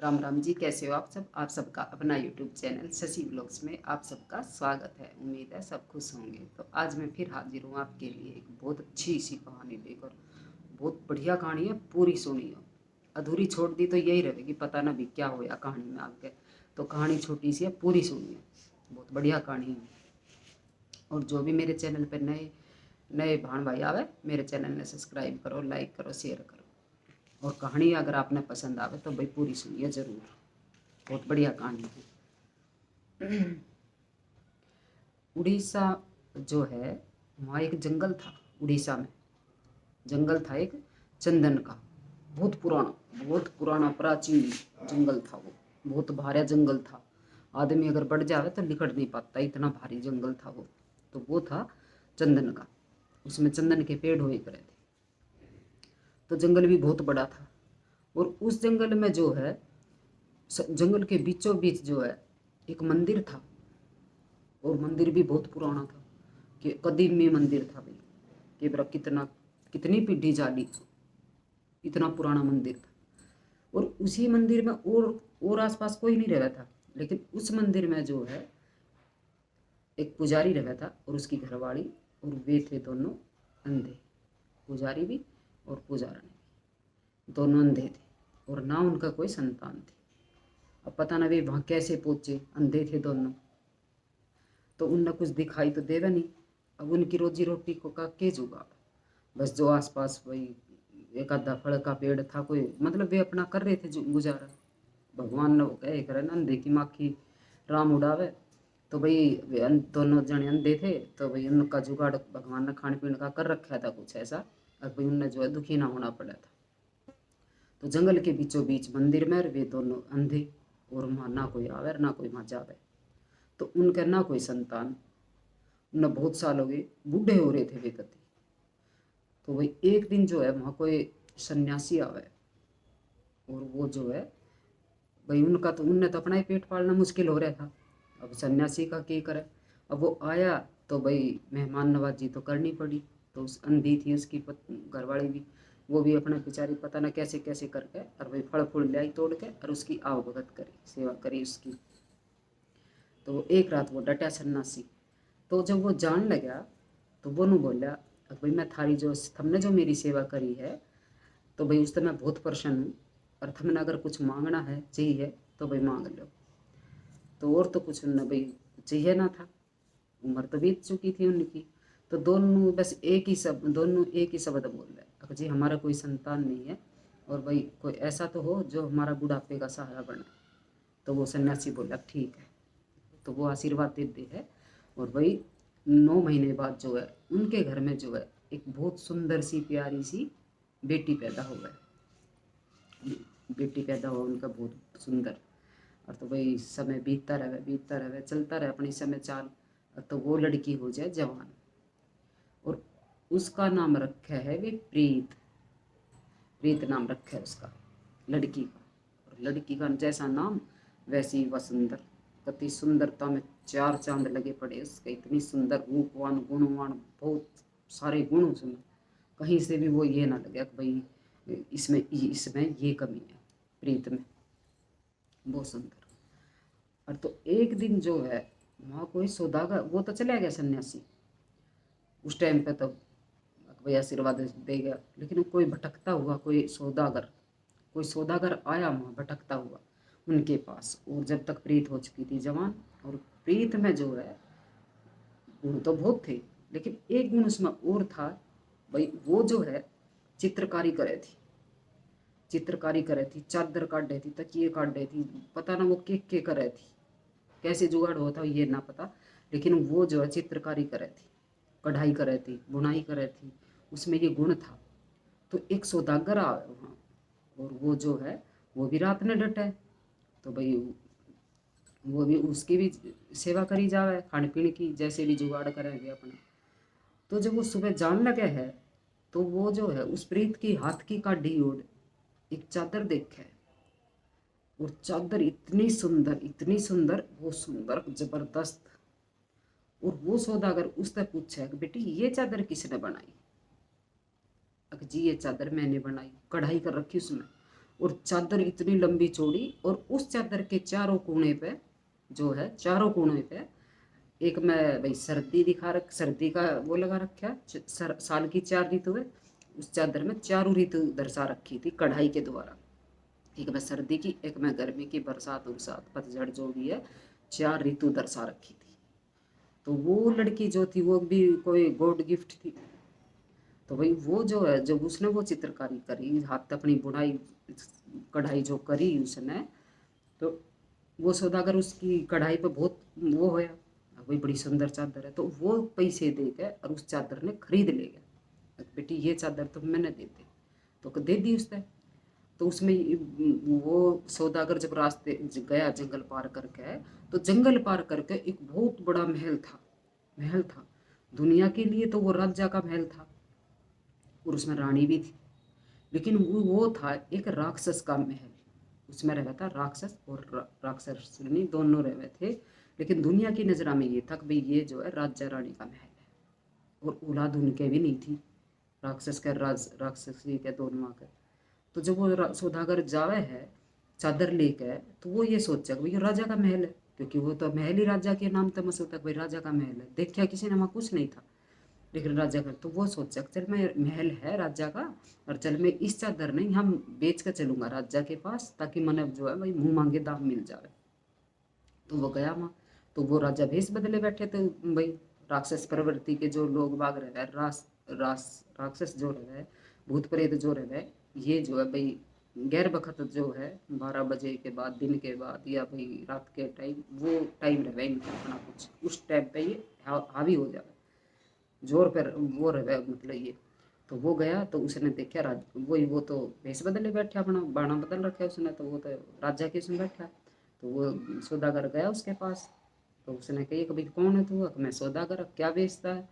राम राम जी, कैसे हो आप सब। आप सबका अपना यूट्यूब चैनल शशि व्लॉग्स में आप सबका स्वागत है। उम्मीद है सब खुश होंगे। तो आज मैं फिर हाजिर हूँ आपके लिए एक बहुत अच्छी सी कहानी लेकर। बहुत बढ़िया कहानी है, पूरी सुनिए। अधूरी छोड़ दी तो यही रहेगी, पता ना भी क्या होया कहानी में आगे। तो कहानी छोटी सी है, पूरी सुनिए, बहुत बढ़िया कहानी है। और जो भी मेरे चैनल पर नए नए भाण भाई आवे, मेरे चैनल ने सब्सक्राइब करो, लाइक करो, शेयर करो। और कहानी अगर आपने पसंद आवे तो भाई पूरी सुनिए ज़रूर, बहुत बढ़िया कहानी है। उड़ीसा जो है, वहाँ एक जंगल था। उड़ीसा में जंगल था एक, चंदन का। बहुत पुराना प्राचीन जंगल था वो। बहुत भारी जंगल था, आदमी अगर बढ़ जावे तो निकट नहीं पाता, इतना भारी जंगल था वो। तो वो था चंदन का, उसमें चंदन के पेड़ हुए करे थे। तो जंगल भी बहुत बड़ा था। और उस जंगल में जो है, जंगल के बीचों बीच जो है एक मंदिर था। और मंदिर भी बहुत पुराना था, कि कदीमी मंदिर था भाई। कि बरा कितनी पीढ़ी जाली, इतना पुराना मंदिर था। और उसी मंदिर में और आसपास कोई नहीं रहा था। लेकिन उस मंदिर में जो है एक पुजारी रहा था और उसकी घरवाली। और वे थे दोनों अंधे, पुजारी भी और पुजारनी भी, दोनों अंधे थे। और ना उनका कोई संतान थी। अब पता ना वे वहाँ कैसे पहुँचे, अंधे थे दोनों। तो उनने कुछ दिखाई तो देवे नहीं। अब उनकी रोजी रोटी को का के जुगाड़। बस जो आसपास वही एक आधा फल का पेड़ था कोई, मतलब वे अपना कर रहे थे जो गुजारा। भगवान ने वो कहे करे ना, अंधे की माखी राम उड़ावे। तो भाई वे दोनों जने अंधे थे, तो भाई उनका जुगाड़ भगवान ने खाने पीने का कर रखा था कुछ ऐसा। अब भाई उनने जो है दुखी ना होना पड़ा था। तो जंगल के बीचों बीच मंदिर में वे दोनों अंधे, और वहाँ ना कोई आवे ना कोई वहाँ जावे। तो उनका ना कोई संतान, न बहुत साल हो गए, बूढ़े हो रहे थे वे कति। तो वही एक दिन जो है वहाँ कोई सन्यासी आवे। और वो जो है भाई उनका तो उनने तो अपना ही पेट पालना मुश्किल हो रहा था। अब सन्यासी का क्या करे। अब वो आया तो भाई मेहमान नवाजी तो करनी पड़ी। तो उस अंधी थी उसकी घरवाली भी, वो भी अपने बेचारी पता ना कैसे कैसे करके और भाई फल फूल ले आई तोड़ के, और उसकी आव भगत करी, सेवा करी उसकी। तो एक रात वो डटा सन्यासी। तो जब वो जान लगा तो वो नू बोला, भाई मैं थारी जो थमने जो मेरी सेवा करी है, तो भाई उससे मैं बहुत प्रसन्न हूँ। और थमने अगर कुछ मांगना है चाहिए तो भाई मांग लो। तो और तो कुछ न भाई चाहिए ना था, उम्र तो बीत चुकी थी उनकी। तो दोनों एक ही शब्द बोल रहे, अगर जी हमारा कोई संतान नहीं है, और भाई कोई ऐसा तो हो जो हमारा बुढ़ापे का सहारा बने। तो वो सन्यासी बोला ठीक है। तो वो आशीर्वाद देते हैं। और भाई 9 महीने बाद जो है उनके घर में जो है एक बहुत सुंदर सी प्यारी सी बेटी पैदा हो गई। बेटी पैदा हुआ उनका बहुत सुंदर। और तो भाई समय बीतता रहे, चलता रहे अपनी समय चाल। और तो वो लड़की हो जाए जवान। और उसका नाम रखा है वे प्रीत। प्रीत नाम रखा है उसका, लड़की का। और लड़की का जैसा नाम वैसी ही वसुंदर। कति सुंदरता में चार चांद लगे पड़े उसके, इतनी सुंदर, रूपवान, गुणवान, बहुत सारे गुण उसमें। कहीं से भी वो ये ना लगे कि भाई इसमें ये कमी है प्रीत में। बहुत सुंदर। और तो एक दिन जो है वहाँ कोई सौदागर, वो तो चला गया सन्यासी उस टाइम पे, तो भाई आशीर्वाद दे गया। लेकिन कोई भटकता हुआ कोई सौदागर आया वहाँ भटकता हुआ उनके पास। और जब तक प्रीत हो चुकी थी जवान। और प्रीत में जो है गुण तो बहुत थे, लेकिन एक गुण उसमें और था भाई। वो जो है चित्रकारी करे थी, चादर काट रही थी, तकिए काट रही थी, पता ना वो के कर रही थी, कैसे जुगाड़ होता ये ना पता। लेकिन वो जो है चित्रकारी करे थी, कढ़ाई करे थी, बुनाई करे थी, उसमें ये गुण था। तो एक सौदागर आवे वहाँ, और वो जो है वो भी रात में डटे। तो भाई वो भी उसकी भी सेवा करी जावे, खाने पीने की जैसे भी जुगाड़ करेंगे अपना। तो जब वो सुबह जान लगे है, तो वो जो है उस प्रीत की हाथ की काढ़ी ओढ़ एक चादर देखे। और चादर इतनी सुंदर, वो सुंदर जबरदस्त। और वो सौदागर उससे पूछे कि बेटी ये चादर किसने बनाई। अगर जी ये चादर मैंने बनाई, कढ़ाई कर रखी उसमें। और चादर इतनी लंबी चौड़ी, और उस चादर के चारों कोने पे जो है, चारों कोने पे एक में भाई सर्दी दिखा रख, सर्दी का वो लगा रखा है, साल की 4 ऋतु है। उस चादर में चारों ऋतु दर्शा रखी थी कढ़ाई के द्वारा। एक में सर्दी की, एक में गर्मी की, बरसात उरसात पतझड़ जो भी है, 4 ऋतु दर्शा रखी थी। तो वो लड़की जो थी वो भी कोई गॉड गिफ्ट थी। तो भाई वो जो है, जब उसने वो चित्रकारी करी, हाथ अपनी बुनाई कढ़ाई जो करी उसने, तो वो सौदागर उसकी कढ़ाई पे बहुत वो होया, भाई बड़ी सुंदर चादर है। तो वो पैसे दे के और उस चादर ने खरीद ले गया, बेटी ये चादर तो मैंने दे दी, तो दे दी उसने। तो उसमें वो सौदागर जब रास्ते गया जंगल पार करके, तो जंगल पार करके एक बहुत बड़ा महल था। महल था दुनिया के लिए तो वो राजा का महल था, और उसमें रानी भी थी। लेकिन वो था एक राक्षस का महल। उसमें रह था राक्षस, और राक्षसनी दोनों रहे थे। लेकिन दुनिया की नज़र में ये था कि भाई ये जो है राजा रानी का महल है, और औलाद उनके भी नहीं थी, राक्षस के राक्षसी के दोनों के। तो जब वो सौदागर जावे है चादर लेकर, तो वो ये सोचा कि भाई ये राजा का महल है, क्योंकि वो तो महल ही राजा के नाम तक मशहूर था, भाई राजा का महल है। देखा किसी ने वहाँ कुछ नहीं था, लेकिन राजा का, तो वो सोचा चल मैं, महल है राजा का, और चल मैं इस चादर ने यहाँ बेच कर चलूंगा राजा के पास, ताकि मन जो है भाई मुँह मांगे दाम मिल जाए। तो वो गया वहाँ, तो वो राजा भेष बदले बैठे थे भाई, राक्षस प्रवृत्ति के जो लोग बाग रहे, राक्षस जो रहे, भूत प्रेत जो रहे, ये जो है भाई गैर बखत जो है 12 बजे के बाद, दिन के बाद, या भाई रात के टाइम, वो टाइम रहे इनका अपना कुछ, उस टाइम पे ये हावी हो जाए, जोर पर वो रहे मतलब ये। तो वो गया, तो उसने देखा वही, वो तो भेष बदले बैठा, अपना बाणा बदल रखा उसने, तो वो तो राजा के उसमें बैठा। तो वो सौदागर गया उसके पास, तो उसने कही कभी कौन है तू? मैं सौदागर, क्या बेचता है?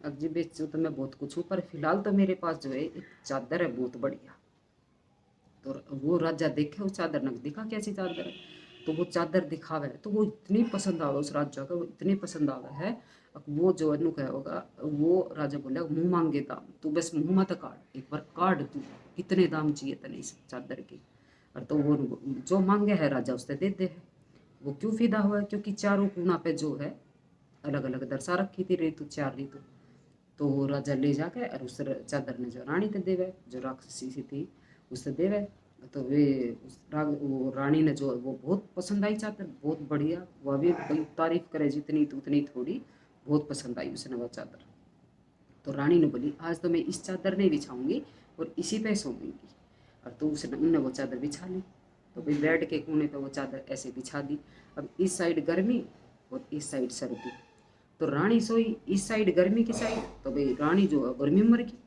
अब जी बेचूँ तो मैं बहुत कुछ हूँ, पर फिलहाल तो मेरे पास जो है एक चादर है बहुत बढ़िया। तो वो राजा देखे उस चादर ने, दिखा कैसी चादर है, तो वो चादर दिखावे, तो वो इतनी पसंद आवे उस राजा को, वो इतनी पसंद आवे है। अब वो जो अनु क्या होगा, वो राजा बोले मुंह मांगे दाम, तू बस मुंह मत काट, एक बार काट तू, कितने दाम चाहिए तने इस चादर के। और तो वो जो मांगे है राजा उससे दे दे है। वो क्यों फिदा हुआ है? क्योंकि चारों कोना पे जो है अलग अलग दर्शा रखी थी ऋतु, 4 ऋतु। तो वो राजा ले जाके और उस चादर ने जो रानी के देवे, जो राक्षसी सी थी उससे देवे। तो वे वो रानी ने जो वो बहुत पसंद आई चादर, बहुत बढ़िया, वह भी भाई तारीफ करे जितनी तो उतनी थोड़ी, बहुत पसंद आई उसने वो चादर। तो रानी ने बोली आज तो मैं इस चादर नहीं बिछाऊंगी और इसी पे सोऊंगी। और तो उसने उनने वो चादर बिछा ली। तो भाई बेड के कोने पे वो चादर ऐसे बिछा दी। अब इस साइड गर्मी और इस साइड सर्दी। तो रानी सोई इस साइड गर्मी की साइड, तो भाई रानी जो है गर्मी में मर गई,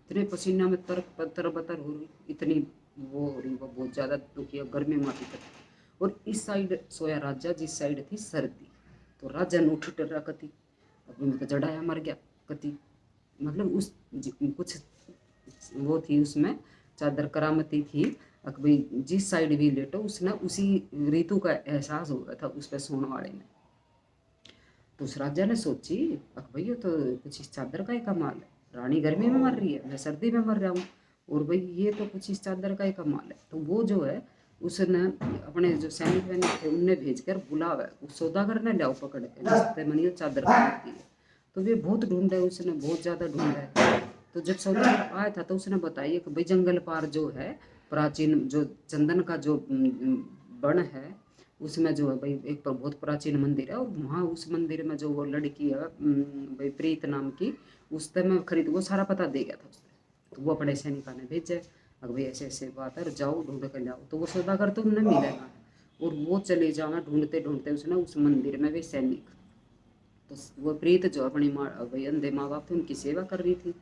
इतने पसीना में तर बतर हो रही, इतनी वो हो रही, वो बहुत ज़्यादा दुखी है, गर्मी में आती। और इस साइड सोया राजा, जिस साइड थी सर्दी। तो राजा ने उठ डरा कति, अब उनका जड़ाया मर गया कति, मतलब उस कुछ वो थी उसमें, चादर करामती थी। अब भाई जिस साइड भी लेटो उसने उसी ऋतु का एहसास हो गया था उस पर सोने वाले ने। तो उस राजा ने सोची अब भैया तो कुछ इस चादर का ही कमाल है, रानी गर्मी में मर रही है, मैं सर्दी में मर रहा हूँ, और भाई ये तो कुछ इस चादर का ही कमाल है। तो वो जो है उसने अपने जो सैनिक वैनिक थे उनने भेज कर बुलावा, उस सौदागर ने लिया पकड़ के, जिससे मनी चादर खरीदती है। तो वे बहुत ढूंढे, उसने बहुत ज़्यादा ढूंढा। तो जब सौदागर आया था तो उसने बताया कि भाई जंगल पार जो है प्राचीन जो चंदन का जो बन है, उसमें जो है भाई एक बहुत प्राचीन मंदिर है, और वहाँ उस मंदिर में जो वो लड़की है भाई प्रीत नाम की, उससे मैं खरीद, वो सारा पता दे गया था उससे। तो वो अपने सैनिका ने भेजे, अगर भाई ऐसे ऐसे बात है, जाओ ढूंढ कर लाओ। तो वो सौदागर तो उन्हें मिलेगा, और वो चले जाओ ढूंढते ढूंढते उसने उस मंदिर में वे सैनिक, तो वो प्रीत जो अपनी माँ भाई अंधे माँ बाप थे उनकी सेवा कर रही थी।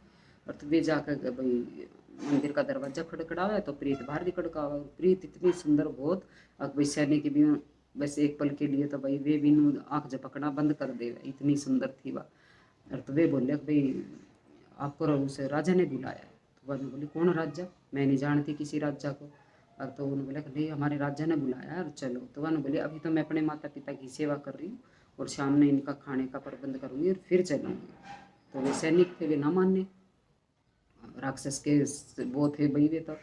और तो वे जाकर भाई मंदिर का दरवाजा खड़खड़ावा, तो प्रीत बाहर भी खड़कावा। प्रीत इतनी सुंदर बहुत, अब भाई सैनिक भी बस एक पल के लिए तो भाई वे भी आँख झपकना बंद कर दे, इतनी सुंदर थी वह। और तो वे बोले भाई आपको उसे राजा ने बुलाया है। तो वह बोली कौन राजा, मैं नहीं जानती किसी राजा को। और तो उन्होंने बोला नहीं हमारे राजा ने बुलाया है, और चलो। तो वह बोली अभी तो मैं अपने माता पिता की सेवा कर रही हूँ, और शाम में इनका खाने का प्रबंध करूँगी और फिर चलूँगी। तो वे सैनिक थे, वे ना माने, राक्षस के वो थे भाई वे तो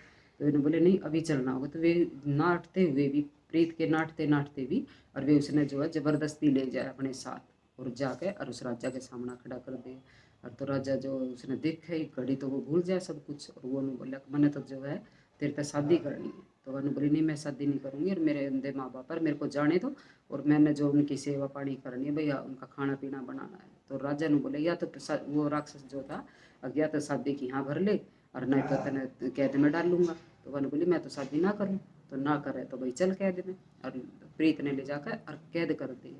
तो इन्होंने बोले नहीं अभी चलना होगा। तो वे नाटते हुए भी, प्रीत के नाटते नाटते भी, और वे उसने जो है ज़बरदस्ती ले जाए अपने साथ और जाके और उस राजा के सामने खड़ा कर दे। और तो राजा जो उसने देखा ही घड़ी तो वो भूल जाए सब कुछ, और वो ने बोला मैंने तो जो है तेरे से शादी करनी है। तो वह बोली नहीं मैं शादी नहीं करूँगी, और मेरे अंधे माँ बाप पर मेरे को जाने दो, और मैंने जो उनकी सेवा पानी करनी है भैया, उनका खाना पीना बनाना है। तो राजा ने बोले या तो वो राक्षस जो था या तो शादी की हाँ भर ले, और नहीं तो तेने कैद में डाल लूँगा। तो वह बोली मैं तो शादी ना करूँ। तो ना करे तो भाई चल कैद में, और प्रीत ने ले जाकर और कैद कर दी।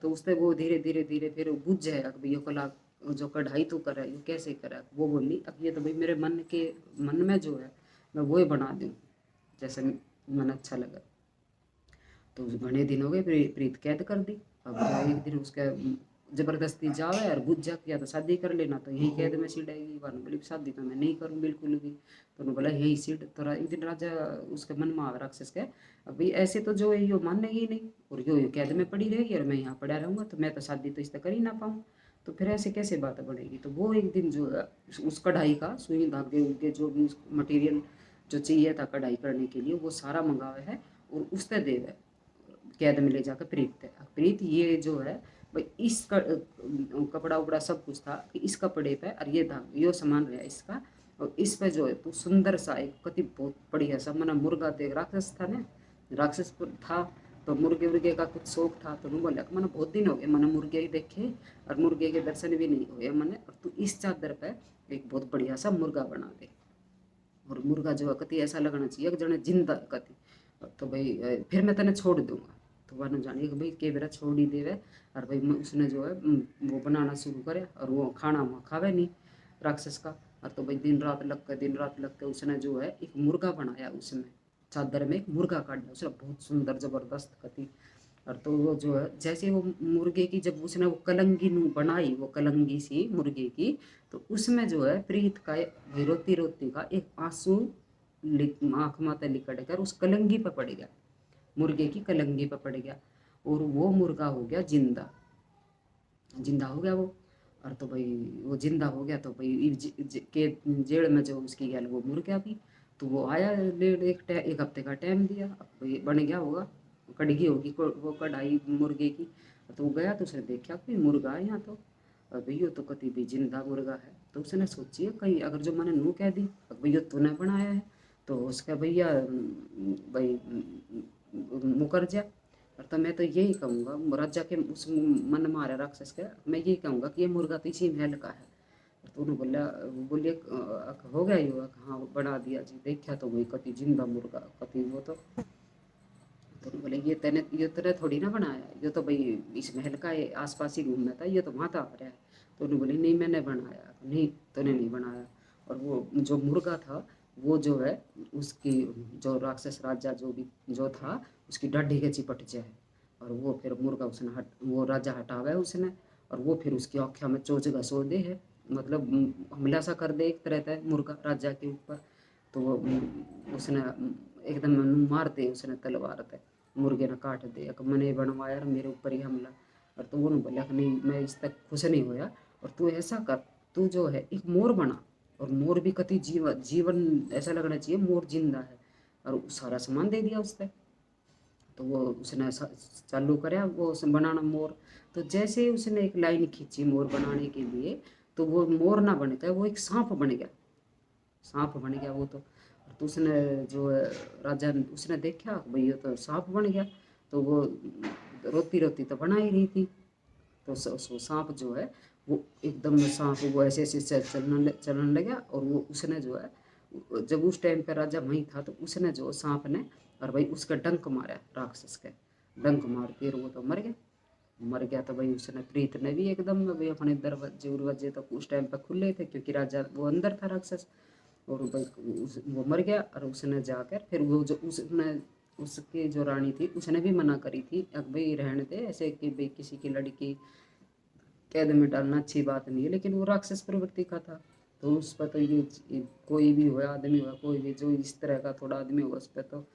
तो उससे वो धीरे धीरे धीरे फिर बुझ जाए अब ये कला जो कढ़ाई तो करे ये कैसे करे। वो बोली अब ये तो भाई मेरे मन में जो है मैं वो ही बना दूँ जैसे मन अच्छा लगा। तो घने दिन हो गए प्रीत कैद कर दी। अब जो एक दिन उसके जबरदस्ती जावे और बुझ जा या तो शादी कर लेना तो यही कैद में सीटेगी। वन बोली शादी तो मैं नहीं करूँ बिल्कुल भी। तो उन्होंने बोला यही सीट। तो एक दिन राजा उसके मन में आवे राक्षस के अभी ऐसे तो जो है यो मानेगी नहीं, और यो कैद में पड़ी रहेगी और मैं यहाँ पड़ा रहूँगा, तो मैं तो शादी तो इससे कर ही ना पाऊँ। तो फिर ऐसे कैसे बात बनेगी। तो वो एक दिन जो है उस कढ़ाई का सुई धागे उगे जो भी मटेरियल जो चाहिए था कढ़ाई करने के लिए वो सारा मंगावे है, और उससे देवे कैद में ले जाकर प्रीत है। प्रीत ये जो है भाई इस कपड़ा उपड़ा सब कुछ था कि इस कपड़े पे और ये था यो सामान रहा इसका, और इस पे जो है तो सुंदर सा एक कति बहुत बढ़िया सा मना मुर्गा देख राक्षस था ना, राक्षस था तो मुर्गे उर्गे का कुछ शौक था। तो मैं बोला मैंने बहुत दिन हो गए मैंने मुर्गे ही देखे और मुर्गे के दर्शन भी नहीं हुए मैंने, और तू इस चादर पे एक बहुत बढ़िया सा मुर्गा बना दे, और मुर्गा जो है कति ऐसा लगना चाहिए कि जने जिंदा कति। तो भाई फिर मैं तेने छोड़ दूंगा। तो वह जानिए कि भाई के बेरा छोड़ ही देवे। और भाई उसने जो है वो बनाना शुरू करे, और वो खाना वहाँ खावे नहीं राक्षस का। और तो भाई दिन रात लग के उसने जो है एक मुर्गा बनाया, उसमें चादर में एक मुर्गा काटा उसने बहुत सुंदर जबरदस्त कति। और तो वो जो है जैसे वो मुर्गे की जब उसने वो कलंगी बनाई वो कलंगी सी मुर्गे की, तो उसमें जो है प्रीत का रोती रोती का एक आंसू आँख माता लिकड़ कर उस कलंगी पर पड़ गया, मुर्गे की कलंगी पर पड़ गया, और वो मुर्गा हो गया जिंदा, जिंदा हो गया वो। और तो भाई वो जिंदा हो गया तो भाई के जेल में जो उसकी गया वो मुर्गा भी। तो वो आया एक हफ्ते का टाइम दिया, अब भाई बन गया होगा कड़गी होगी वो कढ़ाई मुर्गे की। तो वो गया तो उसने देखा कोई मुर्गा है यहाँ तो, भैया तो कति भी जिंदा मुर्गा है। तो उसने सोची कहीं अगर जो मैंने नू कह दी भैया तूने बनाया है तो उसका भैया भाई मुकर जा। और तो मैं तो यही कहूँगा राजा के उस मन मारे राक्षस के मैं यही कहूँगा कि ये मुर्गा तो इसी महल का है। तो उन्होंने बोलिए हो गया ये हाँ बना दिया जी, देखा तो वही कति जिंदा मुर्गा कति वो तो बोले ये तेने थोड़ी ना बनाया, ये तो भाई इस महल का आसपास ही घूमना था, ये तो वहाँ था रहा है। तो उन्होंने बोले नहीं मैंने बनाया, नहीं तूने नहीं बनाया। और वो जो मुर्गा था वो जो है उसकी जो राक्षस राजा जो था उसकी डाढ़ी के चिपट जाए, और वो फिर मुर्गा उसने वो राजा हटावे उसने, और वो फिर उसकी आँखों में चोच घसो दे है, मतलब हमला सा कर दे एक तरह का मुर्गा राजा के ऊपर। तो वो उसने एकदम मार दे उसने तलवार पे, मुर्गे ने काट दे मैंने बनवाया और मेरे ऊपर ही हमला। और तो वो बोला कि नहीं मैं इस तक खुश नहीं होया, और तू ऐसा कर तू जो है एक मोर बना, और मोर भी कति जीवन ऐसा लगना चाहिए मोर जिंदा है, और सारा सामान दे दिया उसने। तो वो उसने चालू कराया वो बनाना मोर। तो जैसे ही उसने एक लाइन खींची मोर बनाने के लिए तो वो मोर ना बन गया, वो एक सांप बन गया, सांप बन गया वो। तो उसने जो राजा उसने देखा भाई ये तो सांप बन गया। तो वो रोती रोती तो बना ही रही थी, तो सांप जो है वो एकदम सांप वो ऐसे ऐसे चलने लगा, और वो उसने जो है जब उस टाइम पे राजा वहीं था तो उसने जो सांप ने और भाई उसका डंक मारा राक्षस के, डंक मार के वो तो मर गया। तो भाई उसने प्रीत ने भी एकदम भाई अपने दरवाजे उरवाजे तक उस टाइम पे खुले थे क्योंकि राजा वो अंदर था राक्षस, और भाई वो मर गया। और उसने जाकर फिर वो जो उसने उसकी जो रानी थी उसने भी मना करी थी अब भाई रहने दे ऐसे कि भाई किसी की लड़की कैद में डालना अच्छी बात नहीं है, लेकिन वो राक्षस प्रवृत्ति का था। तो उस पर तो ये कोई भी हो आदमी हो कोई भी जो इस तरह का थोड़ा आदमी होगा उस पर तो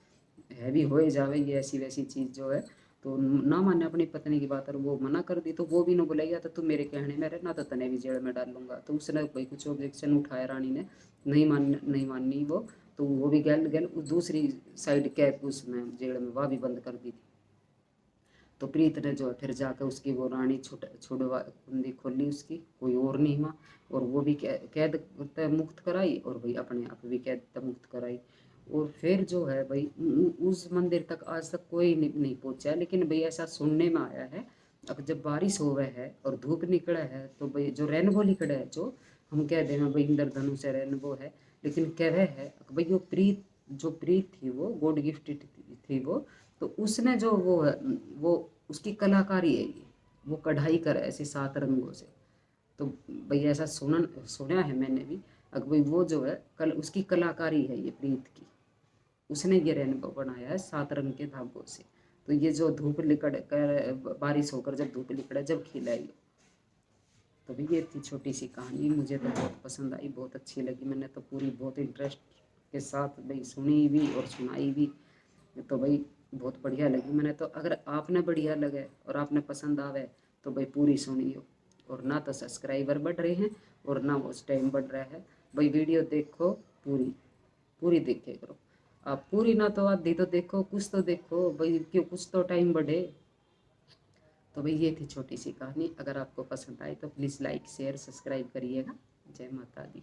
है भी हो जावे ये ऐसी वैसी चीज़ जो है। तो ना माने अपनी पत्नी की बात और वो मना कर दी, तो वो भी ना बोला तो तू मेरे कहने में रहना तो तने भी जेल में डाल लूँगा। तो उसने कोई कुछ ऑब्जेक्शन उठाया रानी ने, नहीं माननी वो, तो वो भी गल गल उस दूसरी साइड कैप उसमें जेल में वह भी बंद कर दी थी। तो प्रीत ने जो है फिर जाकर उसकी वो रानी छुड़वा कुंडी खोली उसकी, कोई और नहीं हुआ, और वो भी कैद तय मुक्त कराई और भाई अपने आप भी कैद तय मुक्त कराई। और फिर जो है भाई उस मंदिर तक आज तक कोई नहीं पहुंचा, लेकिन भाई ऐसा सुनने में आया है अब जब बारिश हो गए है और धूप निकला है तो भाई जो रेनबो निकला है, जो हम कह दें भाई इंद्रधनुष है रेनबो है, लेकिन कह रहे है भाई वो प्रीत जो प्रीत थी वो गॉड गिफ्टेड थी वो, तो उसने जो वो है वो उसकी कलाकारी है ये, वो कढ़ाई करे ऐसे 7 रंगों से। तो भाई ऐसा सुना है मैंने भी, अगर भाई वो जो है कल उसकी कलाकारी है ये प्रीत की, उसने ये रेनबो बनाया है 7 रंग के धागों से। तो ये जो धूप लिकड़ कर बारिश होकर जब धूप लिकड़ा जब खिला ये, तो भाई ये थी छोटी सी कहानी, मुझे तो बहुत पसंद आई, बहुत अच्छी लगी, मैंने तो पूरी बहुत इंटरेस्ट के साथ भाई सुनी भी और सुनाई भी। तो भाई बहुत बढ़िया लगी मैंने तो, अगर आपने बढ़िया लगे और आपने पसंद आवे तो भाई पूरी सुनियो। और ना तो सब्सक्राइबर बढ़ रहे हैं और ना वो टाइम बढ़ रहा है, भाई वीडियो देखो पूरी, पूरी देखे करो आप, पूरी ना तो आधी तो देखो, कुछ तो देखो भाई, क्यों कुछ तो टाइम बढ़े। तो भाई ये थी छोटी सी कहानी, अगर आपको पसंद आए तो प्लीज़ लाइक शेयर सब्सक्राइब करिएगा। जय माता दी।